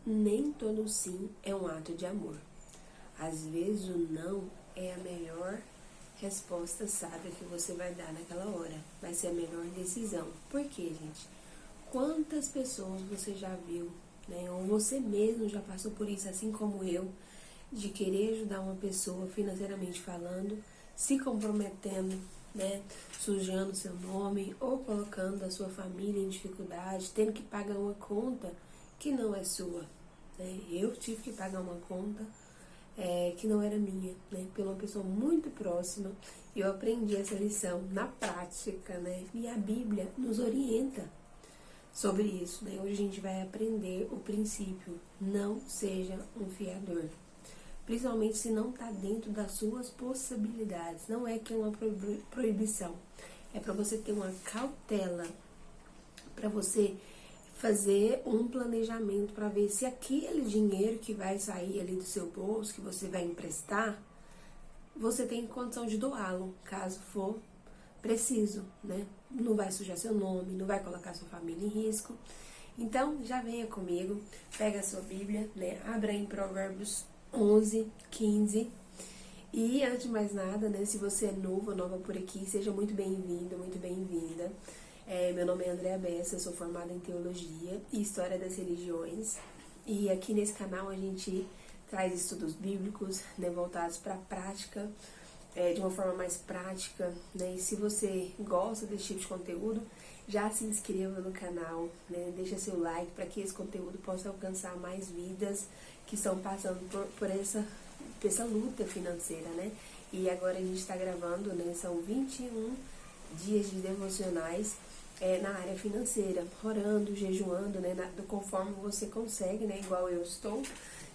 Nem todo sim é um ato de amor. Às vezes o não é a melhor resposta sábia que você vai dar naquela hora. Vai ser a melhor decisão. Por quê, gente? Quantas pessoas você já viu, né? Ou você mesmo já passou por isso, assim como eu, de querer ajudar uma pessoa financeiramente falando, se comprometendo, né? Sujando seu nome ou colocando a sua família em dificuldade, tendo que pagar uma conta que não é sua. Né? Eu tive que pagar uma conta que não era minha, né? Por uma pessoa muito próxima. E eu aprendi essa lição na prática, né? E a Bíblia nos orienta sobre isso, né? Hoje a gente vai aprender o princípio: não seja um fiador. Principalmente se não está dentro das suas possibilidades. Não é que é uma proibição. É para você ter uma cautela, para você fazer um planejamento para ver se aquele dinheiro que vai sair ali do seu bolso, que você vai emprestar, você tem condição de doá-lo, caso for preciso, né? Não vai sujar seu nome, não vai colocar sua família em risco. Então, já venha comigo, pega a sua Bíblia, né? Abra em Provérbios 11, 15. E antes de mais nada, né, se você é novo ou nova por aqui, seja muito bem-vindo, muito bem-vinda. Meu nome é Andréa Bessa, eu sou formada em Teologia e História das Religiões. E aqui nesse canal a gente traz estudos bíblicos, né, voltados para a prática, de uma forma mais prática, né? E se você gosta desse tipo de conteúdo, já se inscreva no canal, né? Deixa seu like para que esse conteúdo possa alcançar mais vidas que estão passando por essa luta financeira, né? E agora a gente está gravando, né? São 21 dias de devocionais na área financeira, orando, jejuando, né? Conforme você consegue, né? Igual eu estou,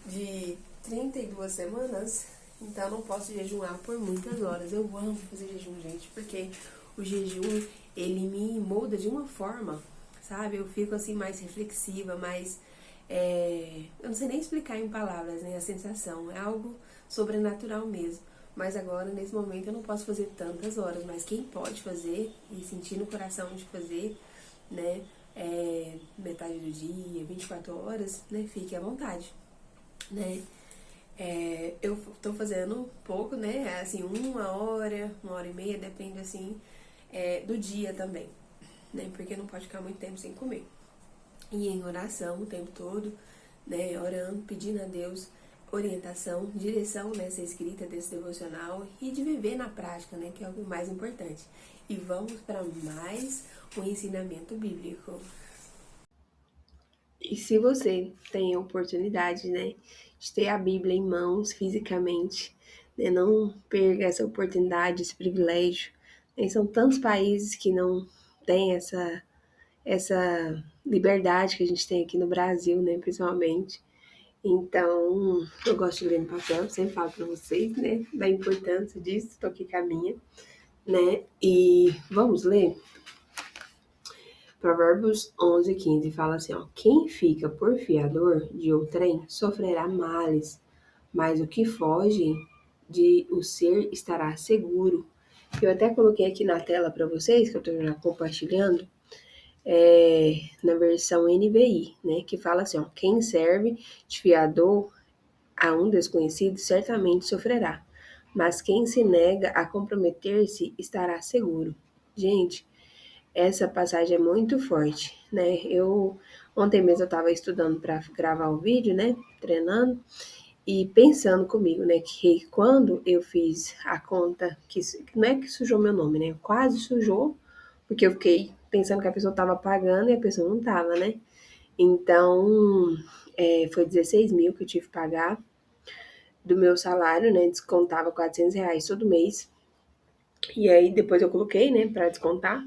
de 32 semanas, então não posso jejuar por muitas horas. Eu amo fazer jejum, gente, porque o jejum, ele me molda de uma forma, sabe? Eu fico assim mais reflexiva, mais... eu não sei nem explicar em palavras, né? A sensação é algo sobrenatural mesmo. Mas agora, nesse momento, eu não posso fazer tantas horas. Mas quem pode fazer e sentir no coração de fazer, né? Metade do dia, 24 horas, né? Fique à vontade, né? Eu tô fazendo pouco, né? Assim, 1 hora e meia, depende, assim, do dia também, né? Porque não pode ficar muito tempo sem comer. E em oração o tempo todo, né? Orando, pedindo a Deus orientação, direção nessa escrita desse devocional e de viver na prática, né? Que é o mais importante. E vamos para mais um ensinamento bíblico. E se você tem a oportunidade, né, de ter a Bíblia em mãos fisicamente, né, não perca essa oportunidade, esse privilégio. Né, são tantos países que não têm essa liberdade que a gente tem aqui no Brasil, né, principalmente. Então, eu gosto de ler no papel, sempre falo para vocês, né, da importância disso, tô aqui com a minha, né, e vamos ler? Provérbios 11:15 fala assim, ó: quem fica por fiador de outrem sofrerá males, mas o que foge de o ser estará seguro. Eu até coloquei aqui na tela para vocês, que eu estou já compartilhando, na versão NVI, né, que fala assim, ó: quem serve de fiador a um desconhecido certamente sofrerá, mas quem se nega a comprometer-se estará seguro. Gente, essa passagem é muito forte, né? Ontem mesmo eu estava estudando para gravar o vídeo, né? Treinando e pensando comigo, né? Que quando eu fiz a conta, que não é que sujou meu nome, né? Quase sujou, porque eu fiquei pensando que a pessoa estava pagando e a pessoa não estava, né? Então, foi 16 mil que eu tive que pagar do meu salário, né? Descontava R$ 400 todo mês. E aí depois eu coloquei, né, para descontar.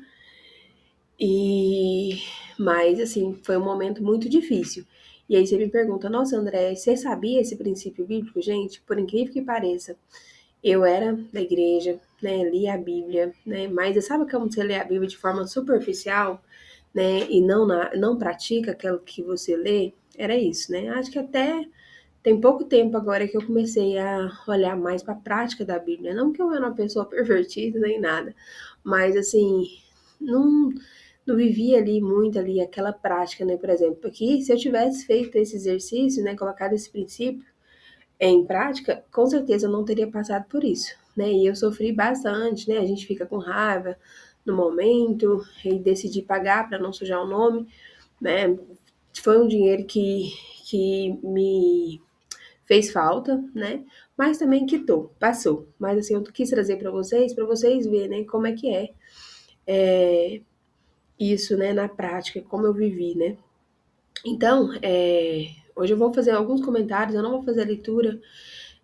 Mas, assim, foi um momento muito difícil. E aí você me pergunta, nossa, André, você sabia esse princípio bíblico? Gente, por incrível que pareça, eu era da igreja, né, lia a Bíblia, né, mas sabe como você lê a Bíblia de forma superficial, né, e não pratica aquilo que você lê? Era isso, né? Acho que até tem pouco tempo agora que eu comecei a olhar mais para a prática da Bíblia. Não que eu era uma pessoa pervertida nem nada, mas assim, não não vivi ali muito ali aquela prática, né? Por exemplo, aqui, se eu tivesse feito esse exercício, né, colocado esse princípio em prática, com certeza eu não teria passado por isso, né? E eu sofri bastante, né? A gente fica com raiva no momento e decidi pagar para não sujar o nome, né? Foi um dinheiro que me fez falta, né? Mas também quitou, passou. Mas assim, eu quis trazer para vocês verem, né, como é que é isso, né, na prática, como eu vivi, né? Então, hoje eu vou fazer alguns comentários, eu não vou fazer a leitura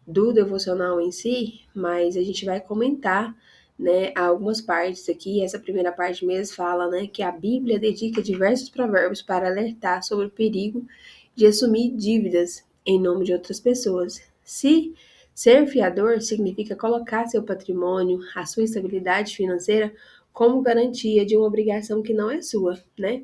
do devocional em si, mas a gente vai comentar, né, algumas partes aqui. Essa primeira parte mesmo fala, né, que a Bíblia dedica diversos provérbios para alertar sobre o perigo de assumir dívidas em nome de outras pessoas. Se ser fiador significa colocar seu patrimônio, a sua estabilidade financeira como garantia de uma obrigação que não é sua, né?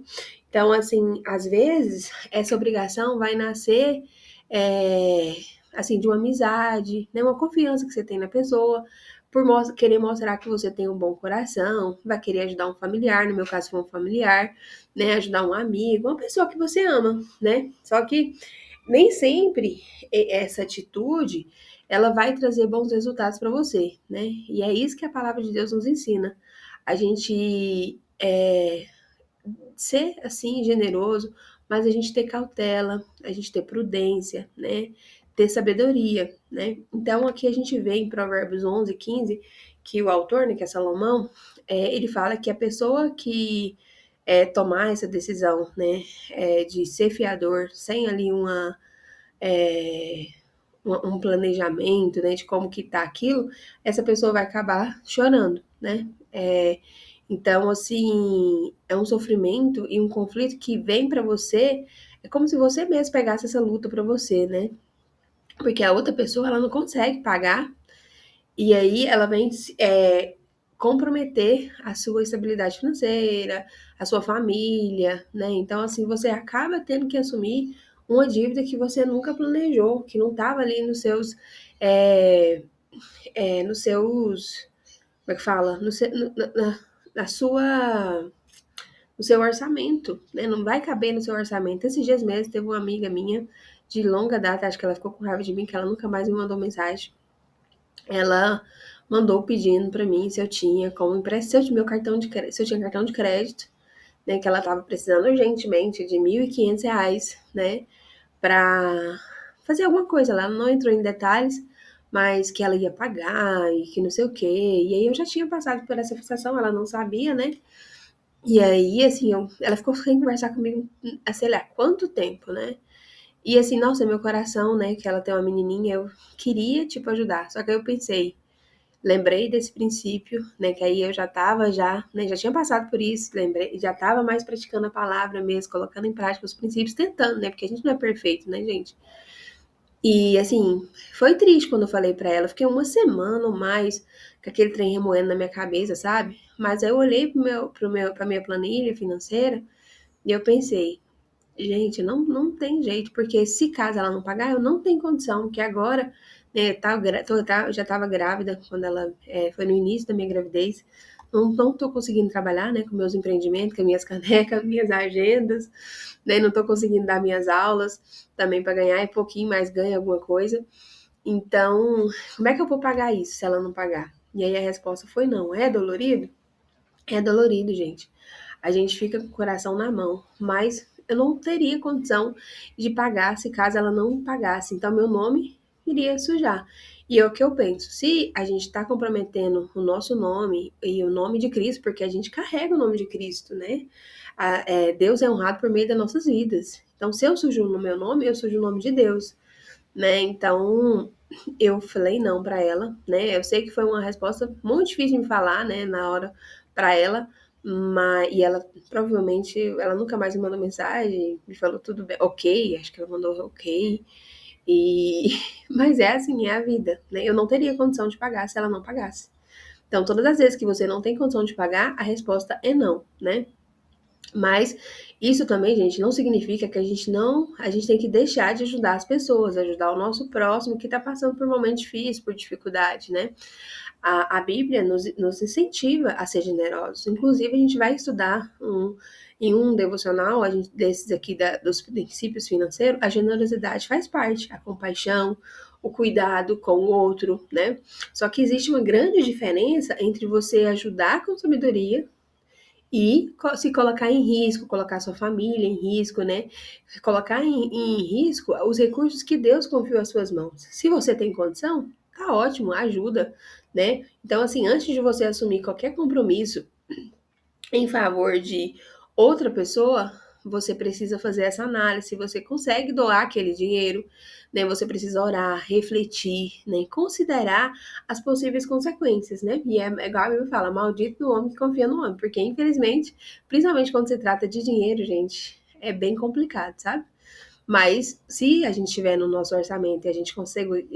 Então, assim, às vezes essa obrigação vai nascer é, assim, de uma amizade, né? Uma confiança que você tem na pessoa, por querer mostrar que você tem um bom coração, vai querer ajudar um familiar, no meu caso foi um familiar, né? Ajudar um amigo, uma pessoa que você ama, né? Só que nem sempre essa atitude ela vai trazer bons resultados para você, né? E é isso que a palavra de Deus nos ensina. A gente ser assim generoso, mas a gente ter cautela, a gente ter prudência, né? Ter sabedoria, né? Então aqui a gente vê em Provérbios 11:15 que o autor, né, que é Salomão, ele fala que a pessoa que tomar essa decisão, né, de ser fiador sem ali um planejamento, né, de como que tá aquilo, essa pessoa vai acabar chorando, né? Então, assim, é um sofrimento e um conflito que vem para você, é como se você mesmo pegasse essa luta para você, né? Porque a outra pessoa, ela não consegue pagar, e aí ela vem comprometer a sua estabilidade financeira, a sua família, né? Então, assim, você acaba tendo que assumir uma dívida que você nunca planejou, que não estava ali é, nos seus, como é que fala? No, seu- no- na sua no seu orçamento, né? Não vai caber no seu orçamento. Esses dias mesmo teve uma amiga minha de longa data, acho que ela ficou com raiva de mim, que ela nunca mais me mandou mensagem. Ela mandou pedindo para mim se eu tinha como emprestar, se eu tinha se eu tinha cartão de crédito, né? Que ela estava precisando urgentemente de R$ 1.500, né? Para fazer alguma coisa. Ela não entrou em detalhes, mas que ela ia pagar e que não sei o quê. E aí eu já tinha passado por essa situação, ela não sabia, né? E aí, assim, ela ficou sem conversar comigo, sei lá, quanto tempo, né? E assim, nossa, meu coração, né, que ela tem uma menininha, eu queria, tipo, ajudar. Só que aí eu pensei, lembrei desse princípio, né, que aí eu já tava, né, já tinha passado por isso, lembrei, já tava mais praticando a palavra mesmo, colocando em prática os princípios, tentando, né, porque a gente não é perfeito, né, gente? E assim, foi triste quando eu falei pra ela. Fiquei uma semana ou mais com aquele trem remoendo na minha cabeça, sabe? Mas aí eu olhei pra minha planilha financeira e eu pensei, gente, não tem jeito, porque se caso ela não pagar, eu não tenho condição, que agora, né, já estava grávida quando ela foi no início da minha gravidez. Não tô conseguindo trabalhar, né, com meus empreendimentos, com minhas canecas, minhas agendas, né, não tô conseguindo dar minhas aulas também para ganhar, é pouquinho, mas ganha alguma coisa. Então, como é que eu vou pagar isso se ela não pagar? E aí a resposta foi não. É dolorido? É dolorido, gente. A gente fica com o coração na mão, mas eu não teria condição de pagar se caso ela não pagasse. Então, meu nome iria sujar. E é o que eu penso, se a gente está comprometendo o nosso nome e o nome de Cristo, porque a gente carrega o nome de Cristo, né? Deus é honrado por meio das nossas vidas. Então, se eu sujo no meu nome, eu sujo o nome de Deus, né? Então, eu falei não para ela, né? Eu sei que foi uma resposta muito difícil de me falar, né, na hora para ela, mas e ela provavelmente ela nunca mais me mandou mensagem, me falou tudo bem, ok, acho que ela mandou ok. E mas é assim, é a vida, né? Eu não teria condição de pagar se ela não pagasse. Então, todas as vezes que você não tem condição de pagar, a resposta é não, né? Mas isso também, gente, não significa que a gente tem que deixar de ajudar as pessoas, ajudar o nosso próximo que está passando por um momento difícil, por dificuldade, né? A Bíblia nos incentiva a ser generosos. Inclusive, a gente vai estudar em um devocional, desses aqui dos princípios financeiros, a generosidade faz parte, a compaixão, o cuidado com o outro, né? Só que existe uma grande diferença entre você ajudar com sabedoria e se colocar em risco, colocar sua família em risco, né? Colocar em risco os recursos que Deus confiou às suas mãos. Se você tem condição, tá ótimo, ajuda, né? Então, assim, antes de você assumir qualquer compromisso em favor de outra pessoa, você precisa fazer essa análise. Se você consegue doar aquele dinheiro, né? Você precisa orar, refletir, né? Considerar as possíveis consequências, né? E é igual a Bíblia fala, maldito do homem que confia no homem, porque infelizmente, principalmente quando se trata de dinheiro, gente, é bem complicado, sabe? Mas se a gente tiver no nosso orçamento e a gente consegue,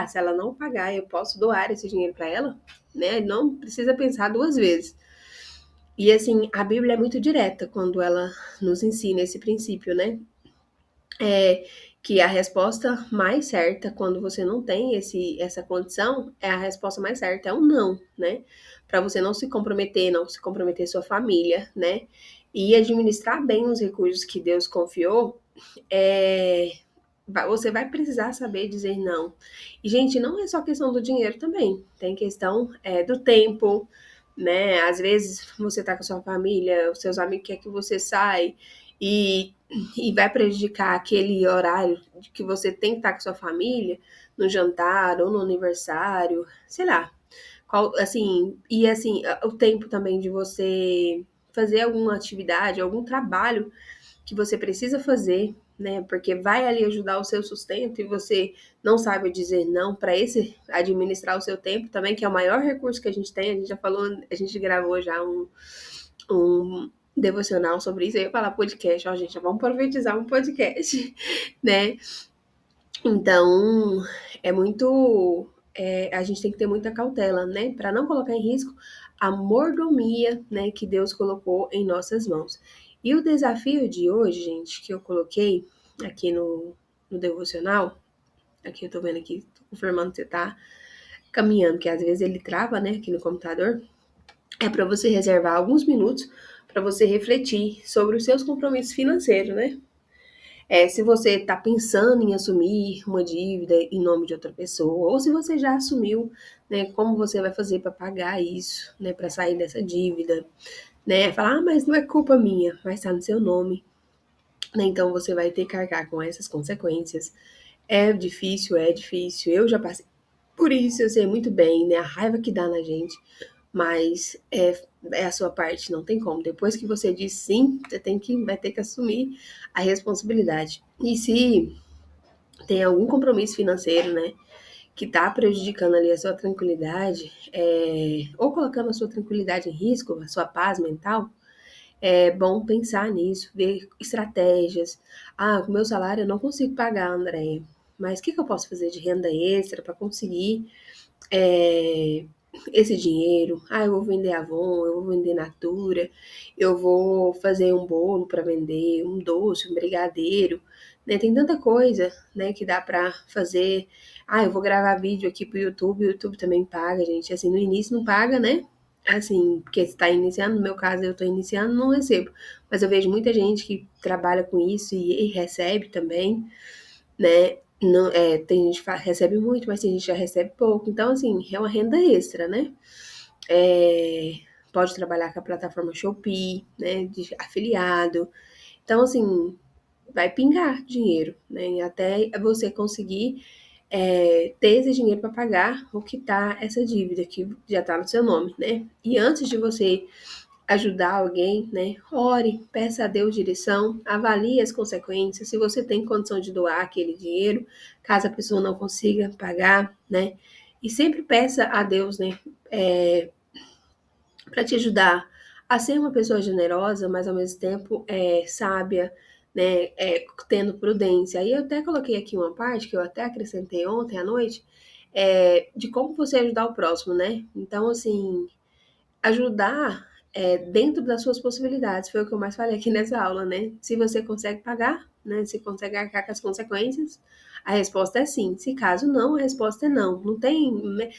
se ela não pagar, eu posso doar esse dinheiro para ela, né? Não precisa pensar duas vezes. E assim, a Bíblia é muito direta quando ela nos ensina esse princípio, né? É que a resposta mais certa, quando você não tem essa condição, é a resposta mais certa, é o não, né? Para você não se comprometer, não se comprometer sua família, né? E administrar bem os recursos que Deus confiou, é, você vai precisar saber dizer não. E, gente, não é só questão do dinheiro também. Tem questão do tempo, né? Às vezes você tá com a sua família, os seus amigos querem que você saia e, e vai prejudicar aquele horário que você tem que estar com a sua família, no jantar ou no aniversário, sei lá. Assim, e assim, o tempo também de você fazer alguma atividade, algum trabalho que você precisa fazer, né? Porque vai ali ajudar o seu sustento e você não sabe dizer não para esse administrar o seu tempo também, que é o maior recurso que a gente tem. A gente já falou, a gente gravou já um devocional sobre isso. Eu ia falar podcast, ó, gente, vamos profetizar um podcast, né? Então, é muito. A gente tem que ter muita cautela, né? Para não colocar em risco a mordomia, né, que Deus colocou em nossas mãos. E o desafio de hoje, gente, que eu coloquei aqui no devocional, aqui eu tô vendo aqui, tô confirmando que você tá caminhando, que às vezes ele trava, né, aqui no computador, é para você reservar alguns minutos para você refletir sobre os seus compromissos financeiros, né? Se você está pensando em assumir uma dívida em nome de outra pessoa, ou se você já assumiu, né, como você vai fazer para pagar isso, né, para sair dessa dívida, né? Falar, mas não é culpa minha, mas está no seu nome, né? Então você vai ter que arcar com essas consequências. É difícil, é difícil. Eu já passei por isso, eu sei muito bem, né, a raiva que dá na gente, mas é a sua parte, não tem como. Depois que você diz sim, você vai ter que assumir a responsabilidade. E se tem algum compromisso financeiro, né, que está prejudicando ali a sua tranquilidade, ou colocando a sua tranquilidade em risco, a sua paz mental, é bom pensar nisso, ver estratégias. Ah, com o meu salário eu não consigo pagar, André, mas o que eu posso fazer de renda extra para conseguir é, esse dinheiro? Ah, eu vou vender Avon, eu vou vender Natura, eu vou fazer um bolo para vender, um doce, um brigadeiro, né? Tem tanta coisa, né, que dá para fazer. Ah, eu vou gravar vídeo aqui pro YouTube, o YouTube também paga, gente. Assim, no início não paga, né? Assim, porque está iniciando, no meu caso eu estou iniciando, não recebo. Mas eu vejo muita gente que trabalha com isso e recebe também, né? Não, tem gente que recebe muito, mas tem gente que já recebe pouco. Então, assim, é uma renda extra, né? É, pode trabalhar com a plataforma Shopee, né? De afiliado. Então, assim, vai pingar dinheiro, né? Até você conseguir ter esse dinheiro para pagar ou quitar essa dívida que já está no seu nome, né? E antes de você ajudar alguém, né? Ore, peça a Deus direção, avalie as consequências, se você tem condição de doar aquele dinheiro, caso a pessoa não consiga pagar, né? E sempre peça a Deus, né? Para te ajudar a ser uma pessoa generosa, mas ao mesmo tempo sábia, né? Tendo prudência. Aí eu até coloquei aqui uma parte que eu até acrescentei ontem à noite, de como você ajudar o próximo, né? Então, assim, ajudar dentro das suas possibilidades. Foi o que eu mais falei aqui nessa aula, né? Se você consegue pagar, né? Se consegue arcar com as consequências, a resposta é sim. Se caso não, a resposta é não. Não tem né,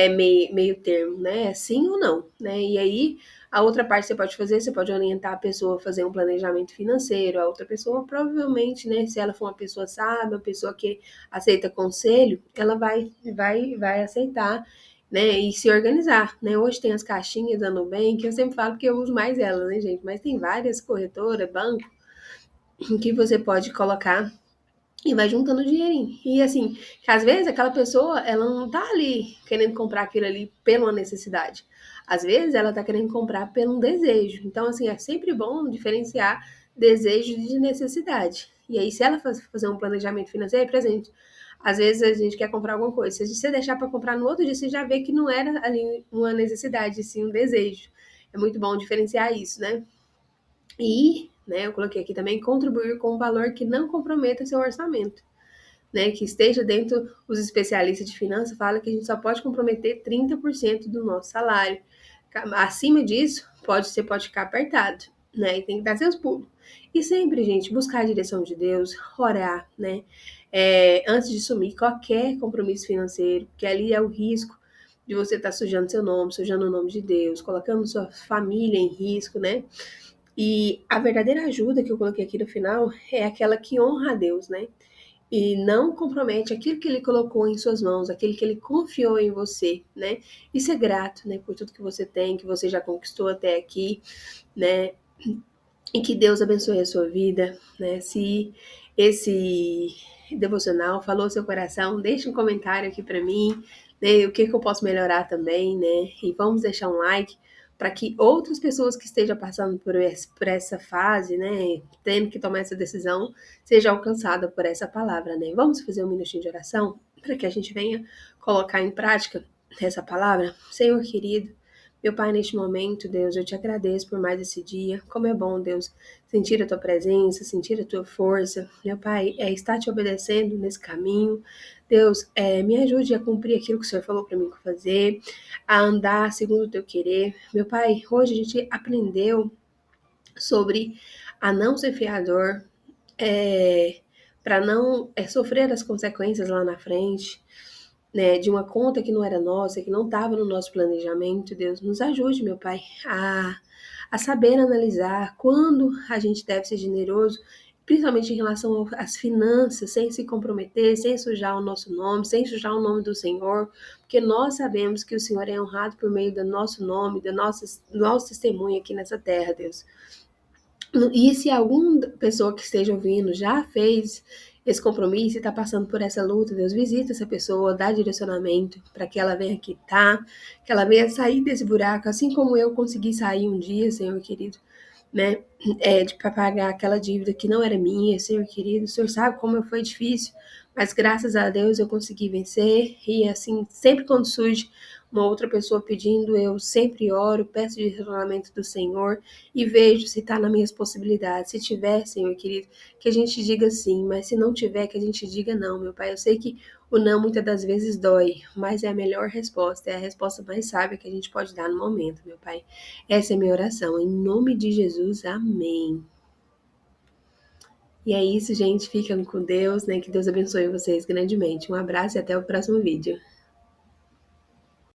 meio termo, né? É sim ou não, né? E aí, a outra parte que você pode fazer, você pode orientar a pessoa a fazer um planejamento financeiro. A outra pessoa, provavelmente, né? Se ela for uma pessoa sábia, uma pessoa que aceita conselho, ela vai aceitar, né, e se organizar, né? Hoje tem as caixinhas da Nubank, que eu sempre falo que eu uso mais elas, né, gente? Mas tem várias corretoras, banco, que você pode colocar e vai juntando dinheirinho. E assim, que às vezes aquela pessoa, ela não tá ali querendo comprar aquilo ali pela necessidade. Às vezes ela tá querendo comprar pelo um desejo. Então, assim, é sempre bom diferenciar desejo de necessidade. E aí, se ela fazer um planejamento financeiro, por exemplo, às vezes a gente quer comprar alguma coisa. Se você deixar para comprar no outro dia, você já vê que não era ali uma necessidade, sim um desejo. É muito bom diferenciar isso, né? E, né, eu coloquei aqui também, contribuir com um valor que não comprometa seu orçamento, né, que esteja dentro, os especialistas de finanças falam que a gente só pode comprometer 30% do nosso salário. Acima disso, você pode ficar apertado, né, e tem que dar seus pulos. E sempre, gente, buscar a direção de Deus, orar, né, antes de assumir qualquer compromisso financeiro, porque ali é o risco de você estar sujando seu nome, sujando o nome de Deus, colocando sua família em risco, né? E a verdadeira ajuda que eu coloquei aqui no final é aquela que honra a Deus, né? E não compromete aquilo que ele colocou em suas mãos, aquele que ele confiou em você, né? E ser grato, né, por tudo que você tem, que você já conquistou até aqui, né? E que Deus abençoe a sua vida, né? Se esse devocional falou seu coração, deixe um comentário aqui para mim, né? O que eu posso melhorar também, né? E vamos deixar um like para que outras pessoas que estejam passando por essa fase, né, tendo que tomar essa decisão, seja alcançada por essa palavra, né? Vamos fazer um minutinho de oração para que a gente venha colocar em prática essa palavra? Senhor querido, meu Pai, neste momento, Deus, eu te agradeço por mais esse dia. Como é bom, Deus, sentir a tua presença, sentir a tua força. Meu Pai, estar te obedecendo nesse caminho. Deus, me ajude a cumprir aquilo que o Senhor falou para mim fazer, a andar segundo o teu querer. Meu Pai, hoje a gente aprendeu sobre a não ser fiador, para não sofrer as consequências lá na frente, né, de uma conta que não era nossa, que não estava no nosso planejamento. Deus nos ajude, meu Pai, a saber analisar quando a gente deve ser generoso, principalmente em relação às finanças, sem se comprometer, sem sujar o nosso nome, sem sujar o nome do Senhor, porque nós sabemos que o Senhor é honrado por meio do nosso nome, do nosso testemunho aqui nessa terra, Deus. E se alguma pessoa que esteja ouvindo já fez esse compromisso e está passando por essa luta, Deus visita essa pessoa, dá direcionamento para que ela venha quitar, que ela venha sair desse buraco, assim como eu consegui sair um dia, Senhor querido, né? Para pagar aquela dívida que não era minha, Senhor querido. O Senhor sabe como foi difícil, mas graças a Deus eu consegui vencer. E assim, sempre quando surge uma outra pessoa pedindo, eu sempre oro, peço direcionamento do Senhor e vejo se está nas minhas possibilidades. Se tiver, Senhor querido, que a gente diga sim, mas se não tiver, que a gente diga não, meu Pai. Eu sei que o não muitas das vezes dói, mas é a melhor resposta, é a resposta mais sábia que a gente pode dar no momento, meu Pai. Essa é a minha oração, em nome de Jesus, amém. E é isso, gente. Fiquem com Deus, né? Que Deus abençoe vocês grandemente. Um abraço e até o próximo vídeo.